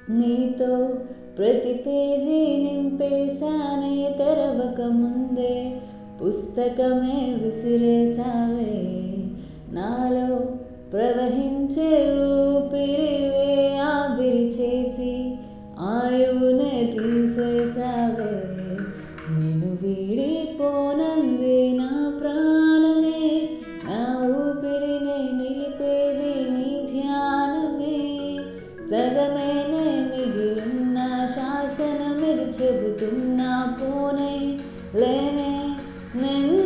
నీతో ప్రతి పేజీ నింపేశానే, తెరవక ముందే పుస్తకమే విసిరేసావే. నాలో ప్రవహించే ఊపిరివే ఆవిరి చేసి ఆయువునే తీసేసావే. నిన్ను వీడిపోనంది నా ప్రాణమే, నా ఊపిరినే నిలిపేది నీ ధ్యానమే. సగమేనే మిగిలిన శాసనమిది చెబుతున్నా, పోనే లేనే నిన్ను